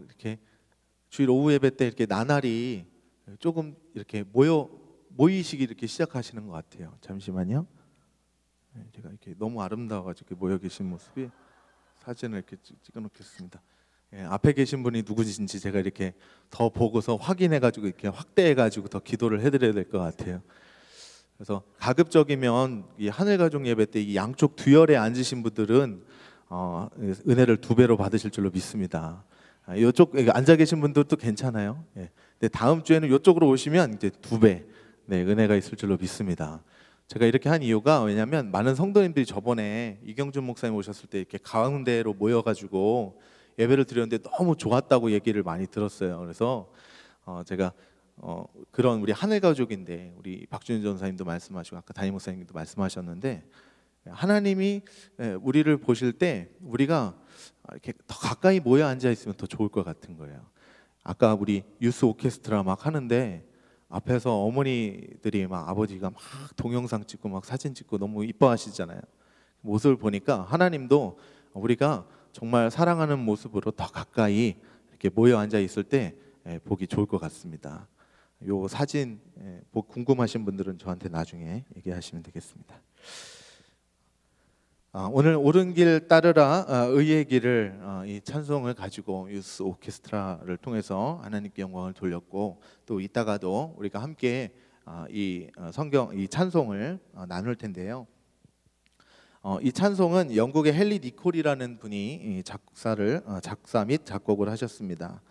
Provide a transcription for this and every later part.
이렇게 주일 오후 예배 때 이렇게 나날이 조금 이렇게 모이시기 이렇게 시작하시는 것 같아요. 잠시만요. 제가 이렇게 너무 아름다워가지고 모여 계신 모습이 사진을 이렇게 찍어놓겠습니다. 앞에 계신 분이 누구신지 제가 이렇게 더 보고서 확인해가지고 이렇게 확대해가지고 더 기도를 해드려야 될 것 같아요. 그래서 가급적이면 이 하늘가족 예배 때 이 양쪽 두열에 앉으신 분들은 은혜를 2배로 받으실 줄로 믿습니다. 이쪽 앉아 계신 분들도 괜찮아요. 근데 다음 주에는 이쪽으로 오시면 이제 2배 은혜가 있을 줄로 믿습니다. 제가 이렇게 한 이유가 왜냐하면 많은 성도님들이 저번에 이경준 목사님 오셨을 때 이렇게 가운데로 모여가지고 예배를 드렸는데 너무 좋았다고 얘기를 많이 들었어요. 그래서 제가 그런 우리 하늘가족인데 우리 박준희 전사님도 말씀하시고 아까 담임 목사님도 말씀하셨는데 하나님이 우리를 보실 때 우리가 이렇게 더 가까이 모여 앉아 있으면 더 좋을 것 같은 거예요. 아까 우리 유스 오케스트라 막 하는데 앞에서 어머니들이 막 아버지가 막 동영상 찍고 막 사진 찍고 너무 이뻐하시잖아요. 모습을 보니까 하나님도 우리가 정말 사랑하는 모습으로 더 가까이 이렇게 모여 앉아 있을 때 보기 좋을 것 같습니다. 요 사진 궁금하신 분들은 저한테 나중에 얘기하시면 되겠습니다. 오늘 옳은 길 따르라 의의 길을 이 찬송을 가지고 유스 오케스트라를 통해서 하나님께 영광을 돌렸고 또 이따가도 우리가 함께 이 찬송을 나눌 텐데요. 이 찬송은 영국의 헨리 니콜이라는 분이 작사 및 작곡을 하셨습니다.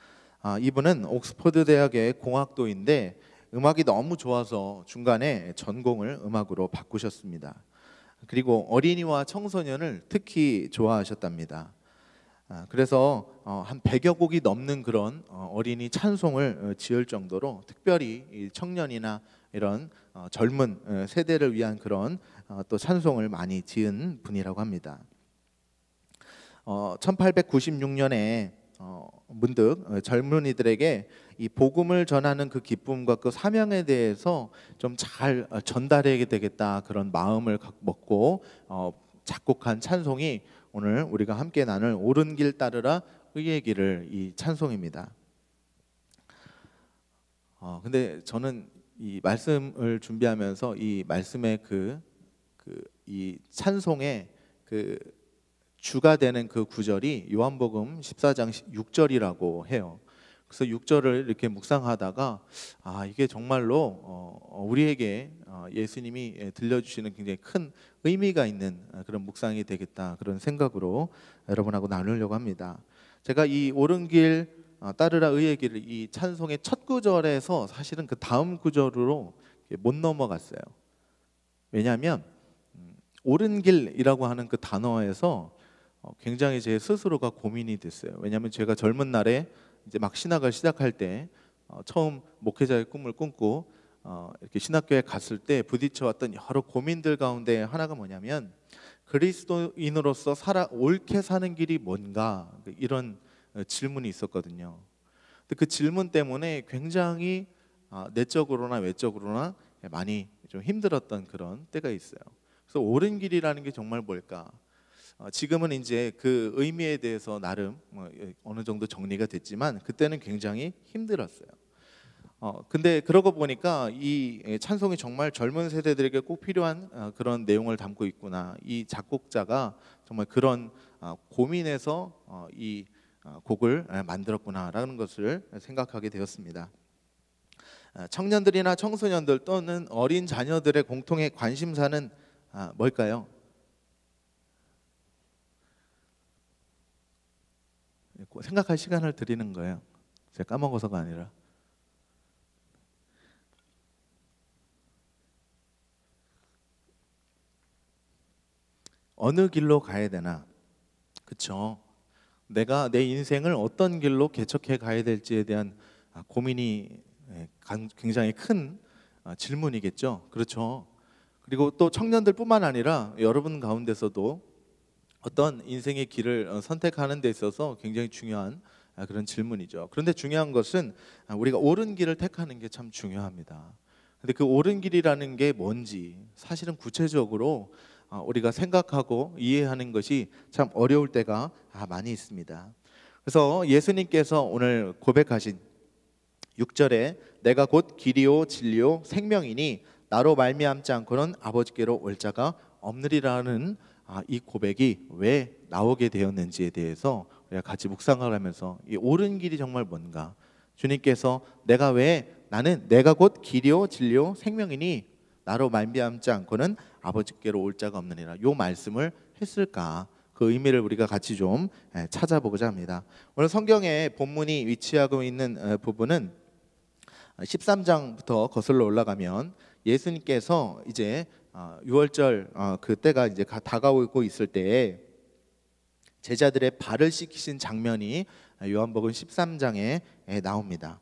이분은 옥스퍼드 대학의 공학도인데 음악이 너무 좋아서 중간에 전공을 음악으로 바꾸셨습니다. 그리고 어린이와 청소년을 특히 좋아하셨답니다. 그래서 한 100여 곡이 넘는 그런 어린이 찬송을 지을 정도로 특별히 이 청년이나 이런 젊은 세대를 위한 그런 또 찬송을 많이 지은 분이라고 합니다. 1896년에 문득 젊은이들에게 이 복음을 전하는 그 기쁨과 그 사명에 대해서 좀 잘 전달해야 되겠다 그런 마음을 먹고 작곡한 찬송이 오늘 우리가 함께 나눌 옳은 길 따르라 의의 길을 이 찬송입니다. 근데 저는 이 말씀을 준비하면서 이 말씀의 이 찬송의 그 주가 되는 그 구절이 요한복음 14장 6절이라고 해요. 그래서 6절을 이렇게 묵상하다가 이게 정말로 우리에게 예수님이 들려주시는 굉장히 큰 의미가 있는 그런 묵상이 되겠다 그런 생각으로 여러분하고 나누려고 합니다. 제가 이 옳은 길 따르라 의의 길을 이 찬송의 첫 구절에서 사실은 그 다음 구절로 못 넘어갔어요. 왜냐하면 옳은 길이라고 하는 그 단어에서 굉장히 제 스스로가 고민이 됐어요. 왜냐하면 제가 젊은 날에 이제 막 신학을 시작할 때 처음 목회자의 꿈을 꿈고 이렇게 신학교에 갔을 때 부딪혀왔던 여러 고민들 가운데 하나가 뭐냐면 그리스도인으로서 옳게 사는 길이 뭔가 이런 질문이 있었거든요. 근데 그 질문 때문에 굉장히 내적으로나 외적으로나 많이 좀 힘들었던 그런 때가 있어요. 그래서 옳은 길이라는 게 정말 뭘까? 지금은 이제 그 의미에 대해서 나름 어느 정도 정리가 됐지만 그때는 굉장히 힘들었어요. 근데 그러고 보니까 이 찬송이 정말 젊은 세대들에게 꼭 필요한 그런 내용을 담고 있구나. 이 작곡자가 정말 그런 고민에서 이 곡을 만들었구나라는 것을 생각하게 되었습니다. 청년들이나 청소년들 또는 어린 자녀들의 공통의 관심사는 뭘까요? 생각할 시간을 드리는 거예요. 제가 까먹어서가 아니라. 어느 길로 가야 되나? 그렇죠. 내가 내 인생을 어떤 길로 개척해 가야 될지에 대한 고민이 굉장히 큰 질문이겠죠. 그렇죠. 그리고 또 청년들뿐만 아니라 여러분 가운데서도 어떤 인생의 길을 선택하는 데 있어서 굉장히 중요한 그런 질문이죠. 그런데 중요한 것은 우리가 옳은 길을 택하는 게 참 중요합니다. 근데 그 옳은 길이라는 게 뭔지 사실은 구체적으로 우리가 생각하고 이해하는 것이 참 어려울 때가 많이 있습니다. 그래서 예수님께서 오늘 고백하신 6절에 내가 곧 길이요 진리요 생명이니 나로 말미암지 않고는 아버지께로 올 자가 없느리라는 이 고백이 왜 나오게 되었는지에 대해서 우리가 같이 묵상을 하면서 이 옳은 길이 정말 뭔가, 주님께서 나는 내가 곧 길이요 진리요 생명이니 나로 말미암지 않고는 아버지께로 올 자가 없느니라, 요 말씀을 했을까, 그 의미를 우리가 같이 좀 찾아보고자 합니다. 오늘 성경에 본문이 위치하고 있는 부분은 13장부터 거슬러 올라가면 예수님께서 이제 6월절 그때가 이제 다가오고 있을 때에 제자들의 발을 씻기신 장면이 요한복음 13장에 나옵니다.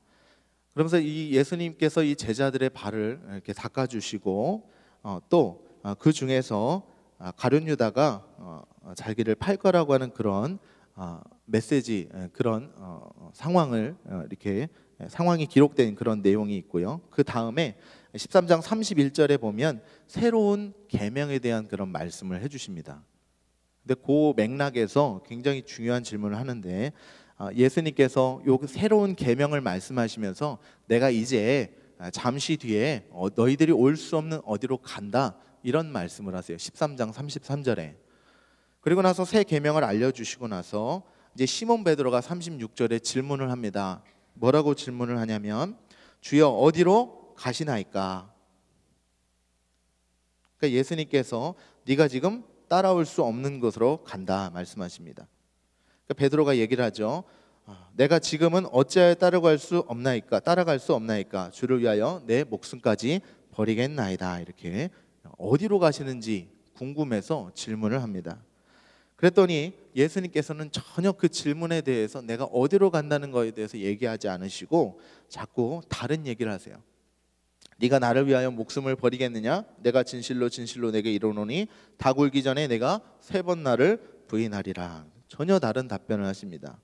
그러면서 이 예수님께서 이 제자들의 발을 이렇게 닦아주시고 또 그 중에서 가룟 유다가 자기를 팔 거라고 하는 그런 메시지, 그런 상황을 이렇게 상황이 기록된 그런 내용이 있고요. 그 다음에 13장 31절에 보면 새로운 계명에 대한 그런 말씀을 해주십니다. 근데 그 맥락에서 굉장히 중요한 질문을 하는데, 예수님께서 요 새로운 계명을 말씀하시면서 내가 이제 잠시 뒤에 너희들이 올 수 없는 어디로 간다, 이런 말씀을 하세요. 13장 33절에. 그리고 나서 새 계명을 알려주시고 나서 이제 시몬 베드로가 36절에 질문을 합니다. 뭐라고 질문을 하냐면 주여 어디로 가시나이까? 그러니까 예수님께서 네가 지금 따라올 수 없는 곳으로 간다 말씀하십니다. 그러니까 베드로가 얘기를 하죠. 내가 지금은 어찌하여 따라갈 수 없나이까? 주를 위하여 내 목숨까지 버리겠나이다. 이렇게 어디로 가시는지 궁금해서 질문을 합니다. 그랬더니 예수님께서는 전혀 그 질문에 대해서 내가 어디로 간다는 거에 대해서 얘기하지 않으시고 자꾸 다른 얘기를 하세요. 네가 나를 위하여 목숨을 버리겠느냐? 내가 진실로 진실로 내게 이르노니 닭 울기 전에 내가 3번 나를 부인하리라. 전혀 다른 답변을 하십니다.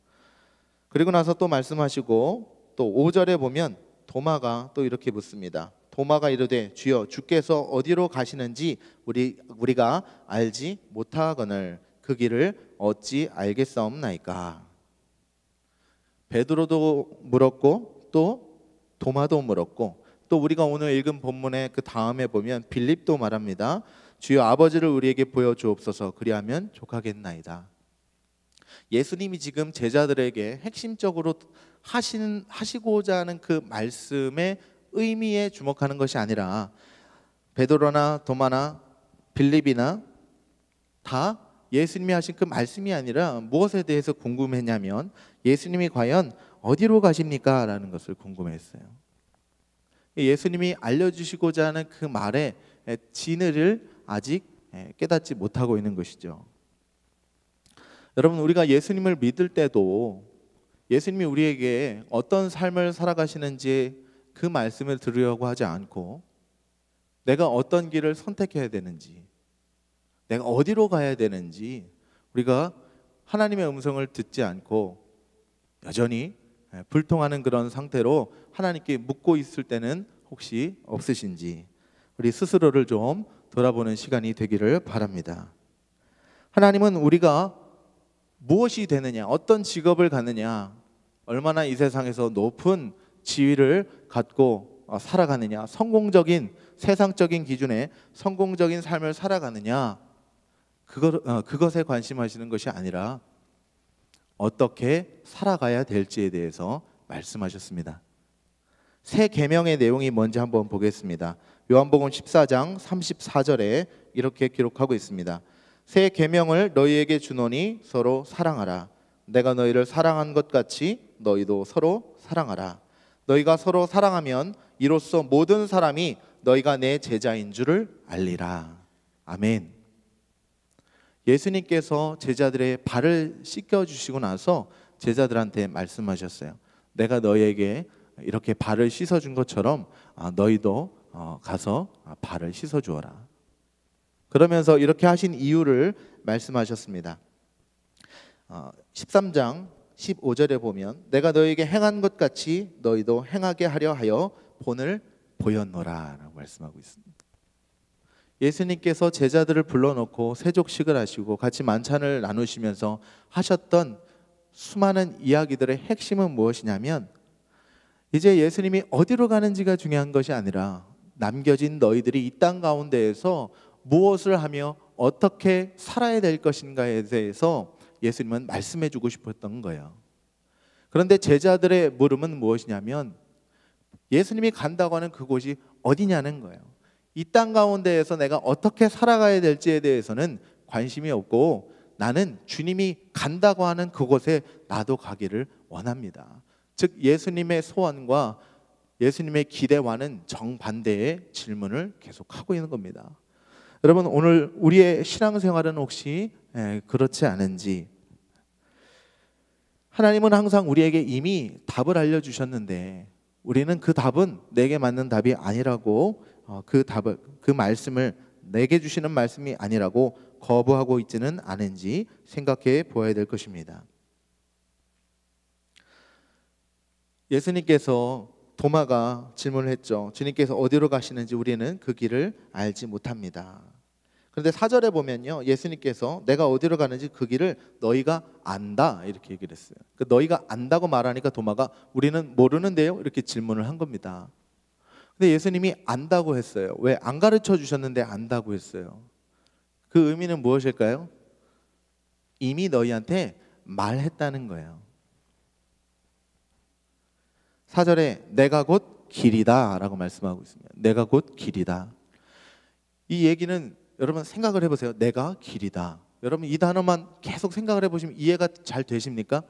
그리고 나서 또 말씀하시고 또 5절에 보면 도마가 또 이렇게 묻습니다. 도마가 이르되 주여 주께서 어디로 가시는지 우리가 알지 못하거늘 그 길을 어찌 알겠사옵나이까? 베드로도 물었고 또 도마도 물었고 또 우리가 오늘 읽은 본문의 그 다음에 보면 빌립도 말합니다. 주여 아버지를 우리에게 보여주옵소서 그리하면 족하겠나이다. 예수님이 지금 제자들에게 핵심적으로 하시고자 하는 그 말씀의 의미에 주목하는 것이 아니라 베드로나 도마나 빌립이나 다 예수님이 하신 그 말씀이 아니라 무엇에 대해서 궁금했냐면 예수님이 과연 어디로 가십니까? 라는 것을 궁금했어요. 예수님이 알려주시고자 하는 그 말의 진의를 아직 깨닫지 못하고 있는 것이죠. 여러분, 우리가 예수님을 믿을 때도 예수님이 우리에게 어떤 삶을 살아가시는지 그 말씀을 들으려고 하지 않고 내가 어떤 길을 선택해야 되는지, 내가 어디로 가야 되는지 우리가 하나님의 음성을 듣지 않고 여전히 불통하는 그런 상태로 하나님께 묻고 있을 때는 혹시 없으신지 우리 스스로를 좀 돌아보는 시간이 되기를 바랍니다. 하나님은 우리가 무엇이 되느냐, 어떤 직업을 갖느냐, 얼마나 이 세상에서 높은 지위를 갖고 살아가느냐, 성공적인 세상적인 기준의 성공적인 삶을 살아가느냐, 그것에 관심하시는 것이 아니라 어떻게 살아가야 될지에 대해서 말씀하셨습니다. 새 계명의 내용이 뭔지 한번 보겠습니다. 요한복음 14장 34절에 이렇게 기록하고 있습니다. 새 계명을 너희에게 주노니 서로 사랑하라. 내가 너희를 사랑한 것 같이 너희도 서로 사랑하라. 너희가 서로 사랑하면 이로써 모든 사람이 너희가 내 제자인 줄을 알리라. 아멘. 예수님께서 제자들의 발을 씻겨주시고 나서 제자들한테 말씀하셨어요. 내가 너희에게 이렇게 발을 씻어준 것처럼 너희도 가서 발을 씻어주어라. 그러면서 이렇게 하신 이유를 말씀하셨습니다. 13장 15절에 보면 내가 너희에게 행한 것 같이 너희도 행하게 하려 하여 본을 보였노라 라고 말씀하고 있습니다. 예수님께서 제자들을 불러놓고 세족식을 하시고 같이 만찬을 나누시면서 하셨던 수많은 이야기들의 핵심은 무엇이냐면 이제 예수님이 어디로 가는지가 중요한 것이 아니라 남겨진 너희들이 이 땅 가운데에서 무엇을 하며 어떻게 살아야 될 것인가에 대해서 예수님은 말씀해 주고 싶었던 거예요. 그런데 제자들의 물음은 무엇이냐면 예수님이 간다고 하는 그곳이 어디냐는 거예요. 이 땅 가운데에서 내가 어떻게 살아가야 될지에 대해서는 관심이 없고 나는 주님이 간다고 하는 그곳에 나도 가기를 원합니다. 즉 예수님의 소원과 예수님의 기대와는 정반대의 질문을 계속하고 있는 겁니다. 여러분 오늘 우리의 신앙생활은 혹시 그렇지 않은지, 하나님은 항상 우리에게 이미 답을 알려주셨는데 우리는 그 답은 내게 맞는 답이 아니라고 그 말씀을 내게 주시는 말씀이 아니라고 거부하고 있지는 않은지 생각해 보아야 될 것입니다. 예수님께서 도마가 질문을 했죠. 주님께서 어디로 가시는지 우리는 그 길을 알지 못합니다. 그런데 4절에 보면요, 예수님께서 내가 어디로 가는지 그 길을 너희가 안다 이렇게 얘기를 했어요. 너희가 안다고 말하니까 도마가 우리는 모르는데요 이렇게 질문을 한 겁니다. 근데 예수님이 안다고 했어요. 왜? 안 가르쳐 주셨는데 안다고 했어요. 그 의미는 무엇일까요? 이미 너희한테 말했다는 거예요. 4절에 내가 곧 길이다 라고 말씀하고 있습니다. 내가 곧 길이다. 이 얘기는 여러분 생각을 해보세요. 내가 길이다. 여러분 이 단어만 계속 생각을 해보시면 이해가 잘 되십니까?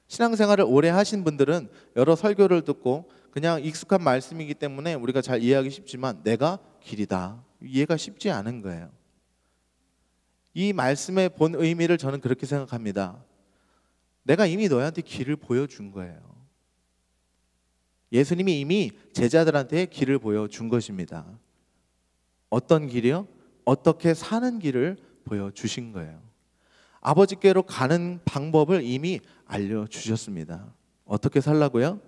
신앙생활을 오래 하신 분들은 여러 설교를 듣고 그냥 익숙한 말씀이기 때문에 우리가 잘 이해하기 쉽지만 내가 길이다, 이해가 쉽지 않은 거예요. 이 말씀의 본 의미를 저는 그렇게 생각합니다. 내가 이미 너희한테 길을 보여준 거예요. 예수님이 이미 제자들한테 길을 보여준 것입니다. 어떤 길이요? 어떻게 사는 길을 보여주신 거예요. 아버지께로 가는 방법을 이미 알려주셨습니다. 어떻게 살라고요?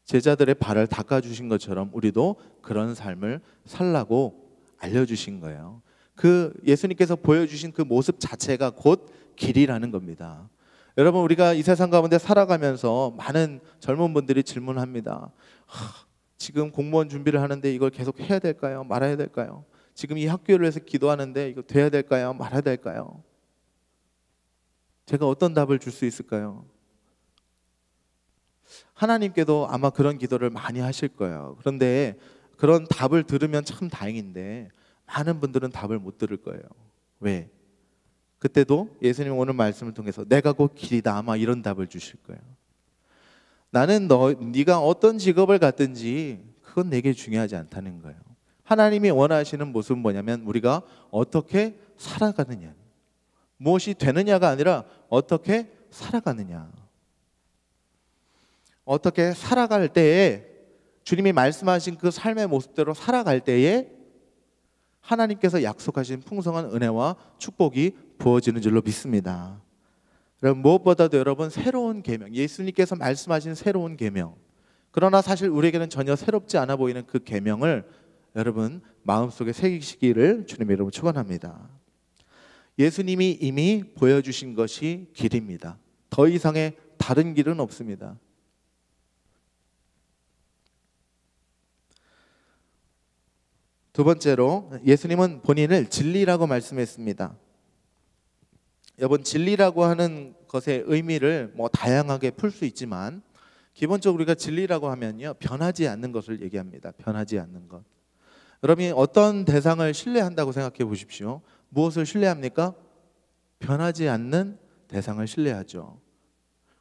제자들의 발을 닦아주신 것처럼 우리도 그런 삶을 살라고 알려주신 거예요. 그 예수님께서 보여주신 그 모습 자체가 곧 길이라는 겁니다. 여러분 우리가 이 세상 가운데 살아가면서 많은 젊은 분들이 질문합니다. 지금 공무원 준비를 하는데 이걸 계속 해야 될까요? 말아야 될까요? 지금 이 학교를 위해서 기도하는데 이거 돼야 될까요? 말아야 될까요? 제가 어떤 답을 줄 수 있을까요? 하나님께도 아마 그런 기도를 많이 하실 거예요. 그런데 그런 답을 들으면 참 다행인데 많은 분들은 답을 못 들을 거예요. 왜? 그때도 예수님 오늘 말씀을 통해서 내가 곧 길이다 아마 이런 답을 주실 거예요. 나는 네가 어떤 직업을 갖든지 그건 내게 중요하지 않다는 거예요. 하나님이 원하시는 모습은 뭐냐면 우리가 어떻게 살아가느냐, 무엇이 되느냐가 아니라 어떻게 살아가느냐. 어떻게 살아갈 때에 주님이 말씀하신 그 삶의 모습대로 살아갈 때에 하나님께서 약속하신 풍성한 은혜와 축복이 부어지는 줄로 믿습니다. 여러분 무엇보다도 여러분 새로운 계명, 예수님께서 말씀하신 새로운 계명, 그러나 사실 우리에게는 전혀 새롭지 않아 보이는 그 계명을 여러분 마음속에 새기시기를 주님 여러분 축원합니다. 예수님이 이미 보여주신 것이 길입니다. 더 이상의 다른 길은 없습니다. 두 번째로 예수님은 본인을 진리라고 말씀했습니다. 여러분 진리라고 하는 것의 의미를 다양하게 풀 수 있지만 기본적으로 우리가 진리라고 하면요 변하지 않는 것을 얘기합니다. 변하지 않는 것. 여러분이 어떤 대상을 신뢰한다고 생각해 보십시오. 무엇을 신뢰합니까? 변하지 않는 대상을 신뢰하죠.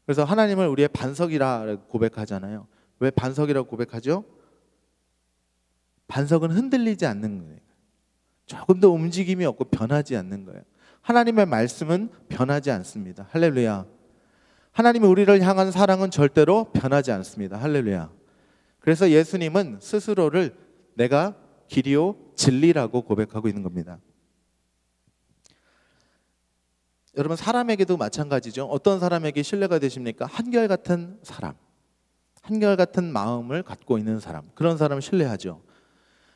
그래서 하나님을 우리의 반석이라 고백하잖아요. 왜 반석이라고 고백하죠? 반석은 흔들리지 않는 거예요. 조금도 움직임이 없고 변하지 않는 거예요. 하나님의 말씀은 변하지 않습니다. 할렐루야. 하나님이 우리를 향한 사랑은 절대로 변하지 않습니다. 할렐루야. 그래서 예수님은 스스로를 내가 길이요 진리라고 고백하고 있는 겁니다. 여러분 사람에게도 마찬가지죠. 어떤 사람에게 신뢰가 되십니까? 한결같은 사람, 한결같은 마음을 갖고 있는 사람, 그런 사람을 신뢰하죠.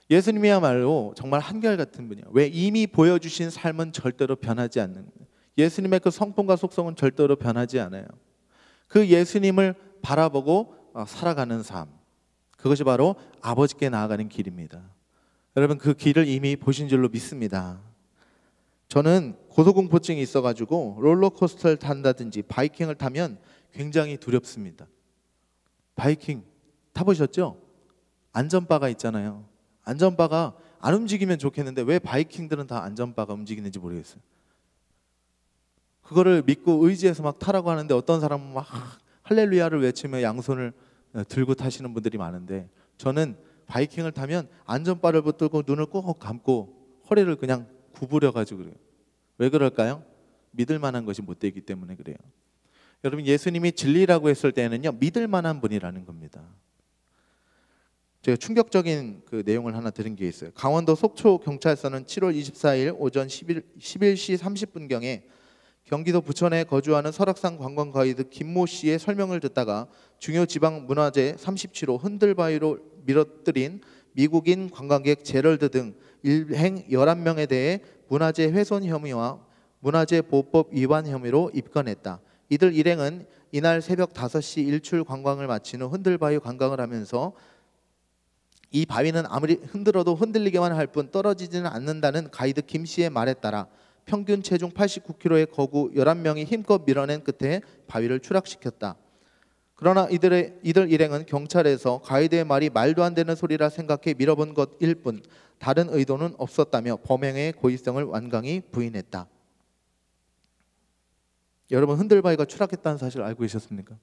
예수님이야말로 정말 한결같은 분이에요. 왜? 이미 보여주신 삶은 절대로 변하지 않는 거예요. 예수님의 그 성품과 속성은 절대로 변하지 않아요. 그 예수님을 바라보고 살아가는 삶, 그것이 바로 아버지께 나아가는 길입니다. 여러분, 그 길을 이미 보신 줄로 믿습니다. 저는 고소공포증이 있어가지고 롤러코스터를 탄다든지 바이킹을 타면 굉장히 두렵습니다. 바이킹 타보셨죠? 안전바가 있잖아요. 안전바가 안 움직이면 좋겠는데 왜 바이킹들은 다 안전바가 움직이는지 모르겠어요. 그거를 믿고 의지해서 막 타라고 하는데 어떤 사람은 막 할렐루야를 외치며 양손을 들고 타시는 분들이 많은데, 저는 바이킹을 타면 안전바를 붙들고 눈을 꼭 감고 허리를 그냥 구부려 가지고 그래요. 왜 그럴까요? 믿을 만한 것이 못 되기 때문에 그래요. 여러분, 예수님이 진리라고 했을 때는요, 믿을 만한 분이라는 겁니다. 제가 충격적인 그 내용을 하나 들은 게 있어요. 강원도 속초 경찰서는 7월 24일 오전 11시 30분경에 경기도 부천에 거주하는 설악산 관광 가이드 김모 씨의 설명을 듣다가 중요 지방 문화재 37호 흔들바위로 밀어뜨린 미국인 관광객 제럴드 등 일행 11명에 대해 문화재 훼손 혐의와 문화재 보호법 위반 혐의로 입건했다. 이들 일행은 이날 새벽 5시 일출 관광을 마친 후 흔들바위 관광을 하면서 이 바위는 아무리 흔들어도 흔들리게만 할 뿐 떨어지지는 않는다는 가이드 김 씨의 말에 따라 평균 체중 89kg의 거구 11명이 힘껏 밀어낸 끝에 바위를 추락시켰다. 그러나 이들 일행은 경찰에서 가이드의 말이 말도 안 되는 소리라 생각해 밀어본 것일 뿐 다른 의도는 없었다며 범행의 고의성을 완강히 부인했다. 여러분, 흔들바위가 추락했다는 사실 알고 계셨습니까?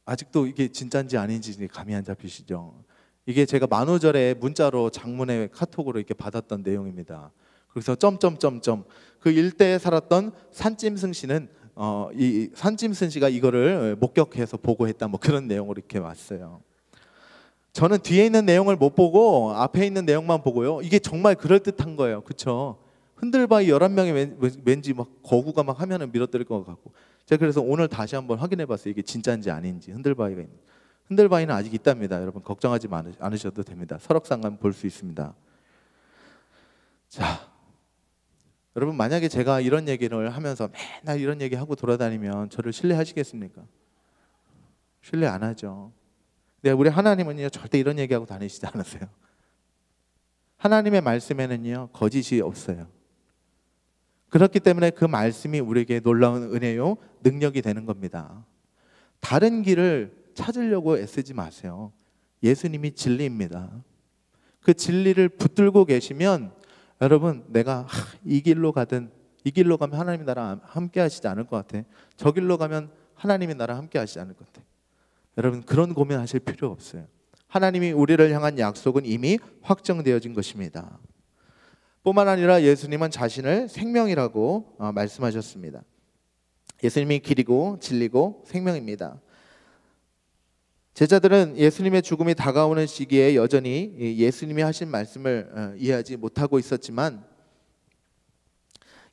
아직도 이게 진짜인지 아닌지 감이 안 잡히시죠? 이게 제가 만우절에 문자로 장문의 카톡으로 이렇게 받았던 내용입니다. 그래서 점점점점 그 일대에 살았던 산짐승 씨는 이 산짐승 씨가 이거를 목격해서 보고했다, 뭐 그런 내용으로 이렇게 왔어요. 저는 뒤에 있는 내용을 못 보고 앞에 있는 내용만 보고요, 이게 정말 그럴듯한 거예요. 그렇죠? 흔들바위 11명이 왠지 막 거구가 막 하면은 밀어뜨릴 것 같고, 제가 그래서 오늘 다시 한번 확인해 봤어요. 이게 진짜인지 아닌지. 흔들바위가 있는. 흔들바위는 아직 있답니다. 여러분, 걱정하지 않으셔도 됩니다. 설악산 가면 볼 수 있습니다. 자, 여러분, 만약에 제가 이런 얘기를 하면서 맨날 이런 얘기 하고 돌아다니면 저를 신뢰하시겠습니까? 신뢰 안 하죠. 근데 우리 하나님은요, 절대 이런 얘기하고 다니시지 않으세요. 하나님의 말씀에는요, 거짓이 없어요. 그렇기 때문에 그 말씀이 우리에게 놀라운 은혜요, 능력이 되는 겁니다. 다른 길을 찾으려고 애쓰지 마세요. 예수님이 진리입니다. 그 진리를 붙들고 계시면 여러분, 내가 이 길로 가든 이 길로 가면 하나님이 나랑 함께 하시지 않을 것 같아, 저 길로 가면 하나님이 나랑 함께 하시지 않을 것 같아. 여러분, 그런 고민하실 필요 없어요. 하나님이 우리를 향한 약속은 이미 확정되어진 것입니다. 뿐만 아니라 예수님은 자신을 생명이라고 말씀하셨습니다. 예수님이 길이고 진리고 생명입니다. 제자들은 예수님의 죽음이 다가오는 시기에 여전히 예수님이 하신 말씀을 이해하지 못하고 있었지만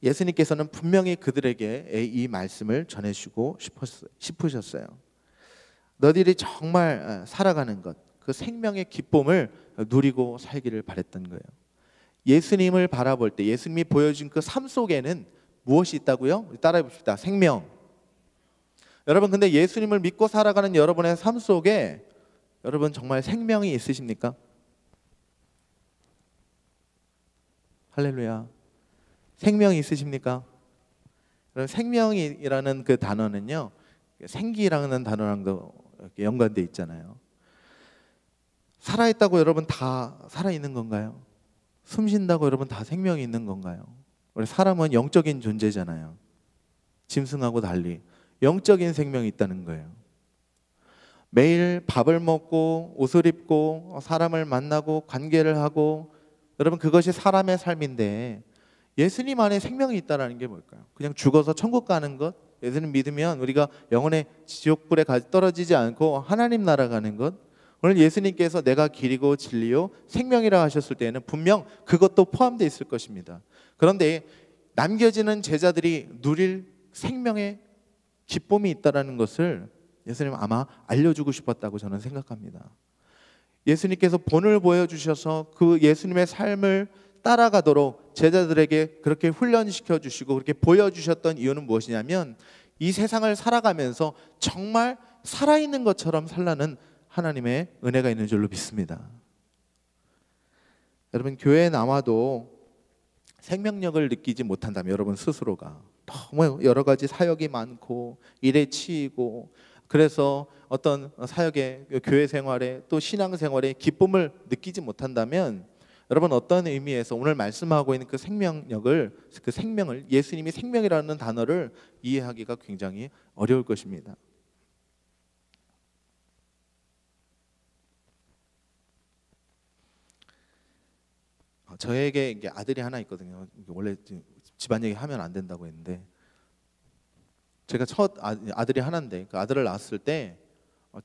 예수님께서는 분명히 그들에게 이 말씀을 전해주고 싶으셨어요. 너희들이 정말 살아가는 것, 그 생명의 기쁨을 누리고 살기를 바랬던 거예요. 예수님을 바라볼 때 예수님이 보여준 그 삶 속에는 무엇이 있다고요? 따라해 봅시다. 생명. 여러분, 근데 예수님을 믿고 살아가는 여러분의 삶 속에 여러분 정말 생명이 있으십니까? 할렐루야. 생명이 있으십니까? 생명이라는 그 단어는요, 생기라는 단어랑도 연관돼 있잖아요. 살아있다고 여러분 다 살아있는 건가요? 숨 쉰다고 여러분 다 생명이 있는 건가요? 우리 사람은 영적인 존재잖아요. 짐승하고 달리 영적인 생명이 있다는 거예요. 매일 밥을 먹고 옷을 입고 사람을 만나고 관계를 하고, 여러분 그것이 사람의 삶인데 예수님 안에 생명이 있다는 게 뭘까요? 그냥 죽어서 천국 가는 것? 예수님 믿으면 우리가 영원의 지옥불에 떨어지지 않고 하나님 나라 가는 것? 오늘 예수님께서 내가 길이고 진리요 생명이라 하셨을 때에는 분명 그것도 포함되어 있을 것입니다. 그런데 남겨지는 제자들이 누릴 생명의 기쁨이 있다는 것을 예수님 아마 알려주고 싶었다고 저는 생각합니다. 예수님께서 본을 보여주셔서 그 예수님의 삶을 따라가도록 제자들에게 그렇게 훈련시켜 주시고 그렇게 보여주셨던 이유는 무엇이냐면 이 세상을 살아가면서 정말 살아있는 것처럼 살라는 하나님의 은혜가 있는 줄로 믿습니다. 여러분, 교회에 나와도 생명력을 느끼지 못한다면 여러분 스스로가 너무 여러 가지 사역이 많고 일에 치이고 그래서 어떤 사역의 교회 생활에 또 신앙 생활에 기쁨을 느끼지 못한다면 여러분 어떤 의미에서 오늘 말씀하고 있는 그 생명력을, 그 생명을, 예수님이 생명이라는 단어를 이해하기가 굉장히 어려울 것입니다. 저에게 이게 아들이 하나 있거든요. 원래 집안 얘기 하면 안 된다고 했는데 제가 첫 아들이 하나인데 그 아들을 낳았을 때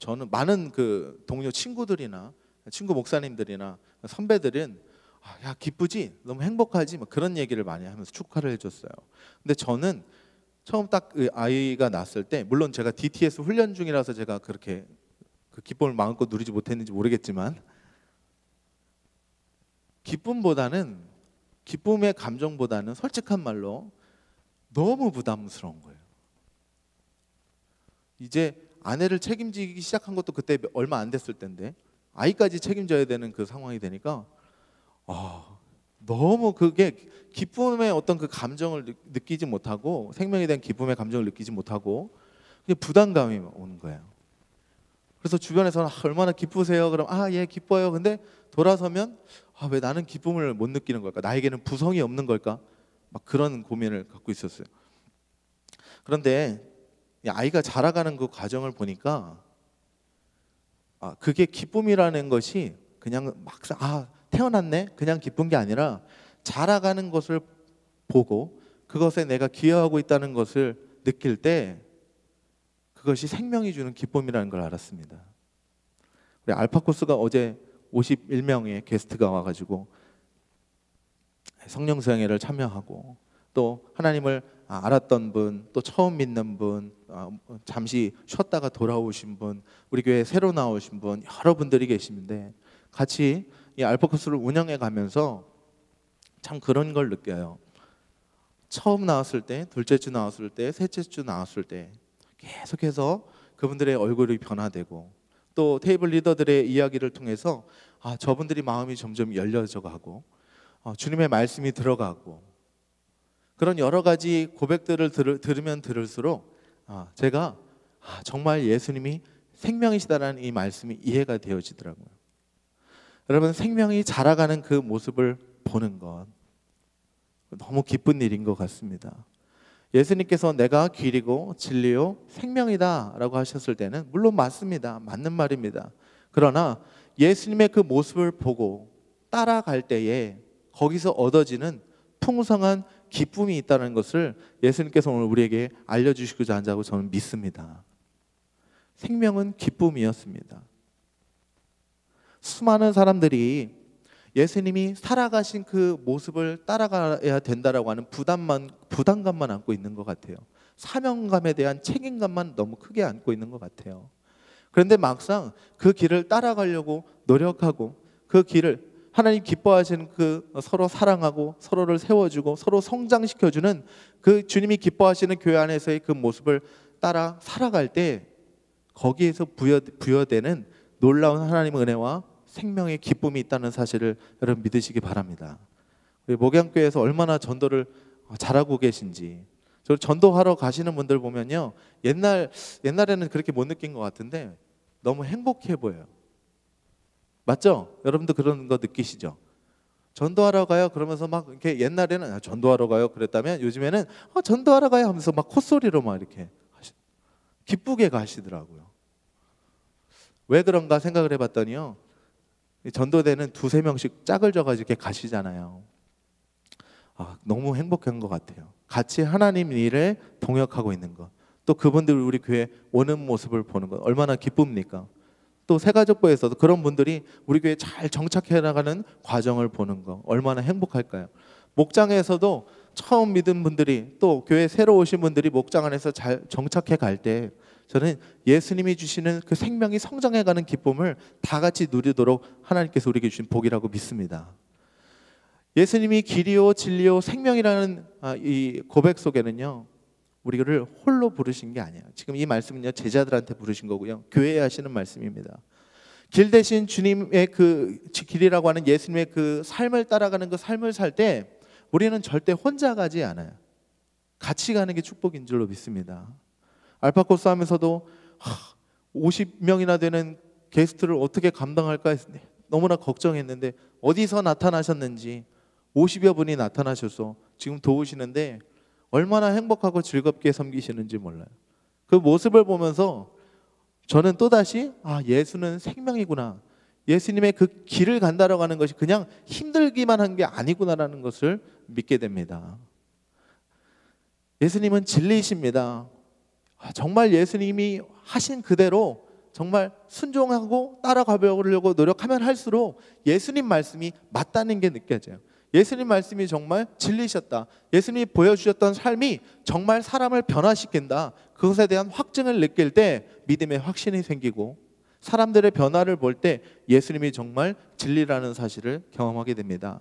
저는 많은 그 동료 친구들이나 친구 목사님들이나 선배들은 야 기쁘지? 너무 행복하지? 막 그런 얘기를 많이 하면서 축하를 해줬어요. 근데 저는 처음 딱 그 아이가 낳았을 때 물론 제가 DTS 훈련 중이라서 제가 그렇게 그 기쁨을 마음껏 누리지 못했는지 모르겠지만 기쁨의 감정보다는 솔직한 말로 너무 부담스러운 거예요. 이제 아내를 책임지기 시작한 것도 그때 얼마 안 됐을 때인데 아이까지 책임져야 되는 그 상황이 되니까 너무 그게 기쁨의 어떤 그 감정을 느끼지 못하고 생명에 대한 기쁨의 감정을 느끼지 못하고 그냥 부담감이 오는 거예요. 그래서 주변에서는 얼마나 기쁘세요? 그럼 예 기뻐요. 근데 돌아서면 왜 나는 기쁨을 못 느끼는 걸까? 나에게는 부성이 없는 걸까? 막 그런 고민을 갖고 있었어요. 그런데 아이가 자라가는 그 과정을 보니까 그게 기쁨이라는 것이 그냥 막상 태어났네 그냥 기쁜 게 아니라 자라가는 것을 보고 그것에 내가 기여하고 있다는 것을 느낄 때 그것이 생명이 주는 기쁨이라는 걸 알았습니다. 우리 알파코스가 어제 51명의 게스트가 와가지고 성령 수양회를 참여하고 또 하나님을 알았던 분, 또 처음 믿는 분, 잠시 쉬었다가 돌아오신 분, 우리 교회 새로 나오신 분 여러분들이 계시는데 같이 이 알파코스를 운영해 가면서 참 그런 걸 느껴요. 처음 나왔을 때, 둘째 주 나왔을 때, 셋째 주 나왔을 때 계속해서 그분들의 얼굴이 변화되고 또 테이블 리더들의 이야기를 통해서 저분들이 마음이 점점 열려져 가고 주님의 말씀이 들어가고 그런 여러 가지 고백들을 들으면 들을수록 제가 정말 예수님이 생명이시다라는 이 말씀이 이해가 되어지더라고요. 여러분 생명이 자라가는 그 모습을 보는 것 너무 기쁜 일인 것 같습니다. 예수님께서 내가 길이고 진리요 생명이다 라고 하셨을 때는 물론 맞습니다. 맞는 말입니다. 그러나 예수님의 그 모습을 보고 따라갈 때에 거기서 얻어지는 풍성한 기쁨이 있다는 것을 예수님께서 오늘 우리에게 알려주시고자 한다고 저는 믿습니다. 생명은 기쁨이었습니다. 수많은 사람들이 예수님이 살아가신 그 모습을 따라가야 된다라고 하는 부담감만 안고 있는 것 같아요. 사명감에 대한 책임감만 너무 크게 안고 있는 것 같아요. 그런데 막상 그 길을 따라가려고 노력하고 그 길을 하나님 기뻐하시는 그 서로 사랑하고 서로를 세워주고 서로 성장시켜주는 그 주님이 기뻐하시는 교회 안에서의 그 모습을 따라 살아갈 때 거기에서 부여되는 놀라운 하나님의 은혜와 생명의 기쁨이 있다는 사실을 여러분 믿으시기 바랍니다. 우리 목양교회에서 얼마나 전도를 잘하고 계신지 저 전도하러 가시는 분들 보면요 옛날에는 그렇게 못 느낀 것 같은데 너무 행복해 보여요. 맞죠? 여러분도 그런 거 느끼시죠? 전도하러 가요 그러면서 막 이렇게 옛날에는 전도하러 가요 그랬다면 요즘에는 전도하러 가요 하면서 막 콧소리로 막 이렇게 기쁘게 가시더라고요. 왜 그런가 생각을 해봤더니요 전도대는 2-3명씩 짝을 져가지고 이렇게 가시잖아요. 너무 행복한 것 같아요. 같이 하나님 일에 동역하고 있는 것, 또 그분들 우리 교회 오는 모습을 보는 것 얼마나 기쁩니까? 또 새가족부에서도 그런 분들이 우리 교회에 잘 정착해 나가는 과정을 보는 것 얼마나 행복할까요? 목장에서도 처음 믿은 분들이 또 교회 새로 오신 분들이 목장 안에서 잘 정착해 갈 때 저는 예수님이 주시는 그 생명이 성장해가는 기쁨을 다 같이 누리도록 하나님께서 우리에게 주신 복이라고 믿습니다. 예수님이 길이요 진리요 생명이라는 이 고백 속에는요, 우리를 홀로 부르신 게 아니에요. 지금 이 말씀은요, 제자들한테 부르신 거고요, 교회에 하시는 말씀입니다. 길 대신 주님의 그 길이라고 하는 예수님의 그 삶을 따라가는 그 삶을 살 때 우리는 절대 혼자 가지 않아요. 같이 가는 게 축복인 줄로 믿습니다. 알파코스 하면서도 50명이나 되는 게스트를 어떻게 감당할까 했는데 너무나 걱정했는데 어디서 나타나셨는지 50여 분이 나타나셔서 지금 도우시는데 얼마나 행복하고 즐겁게 섬기시는지 몰라요. 그 모습을 보면서 저는 또다시 예수는 생명이구나, 예수님의 그 길을 간다라고 하는 것이 그냥 힘들기만 한 게 아니구나라는 것을 믿게 됩니다. 예수님은 진리이십니다. 정말 예수님이 하신 그대로 정말 순종하고 따라가려고 노력하면 할수록 예수님 말씀이 맞다는 게 느껴져요. 예수님 말씀이 정말 진리셨다, 예수님이 보여주셨던 삶이 정말 사람을 변화시킨다, 그것에 대한 확증을 느낄 때 믿음의 확신이 생기고 사람들의 변화를 볼 때 예수님이 정말 진리라는 사실을 경험하게 됩니다.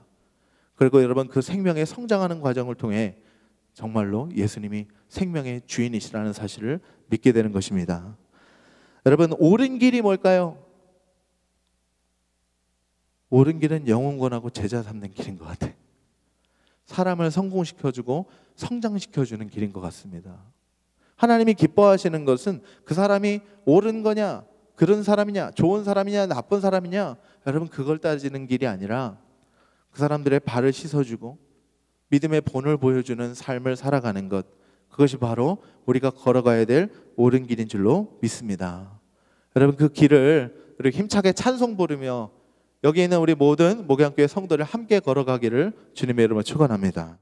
그리고 여러분, 그 생명의 성장하는 과정을 통해 정말로 예수님이 생명의 주인이시라는 사실을 믿게 되는 것입니다. 여러분, 옳은 길이 뭘까요? 옳은 길은 영혼권하고 제자 삼는 길인 것 같아요. 사람을 성공시켜주고 성장시켜주는 길인 것 같습니다. 하나님이 기뻐하시는 것은 그 사람이 옳은 거냐, 그런 사람이냐, 좋은 사람이냐, 나쁜 사람이냐, 여러분 그걸 따지는 길이 아니라 그 사람들의 발을 씻어주고 믿음의 본을 보여주는 삶을 살아가는 것, 그것이 바로 우리가 걸어가야 될 옳은 길인 줄로 믿습니다. 여러분, 그 길을 우리 힘차게 찬송 부르며 여기 있는 우리 모든 목양교회 성도를 함께 걸어가기를 주님의 이름으로 축원합니다.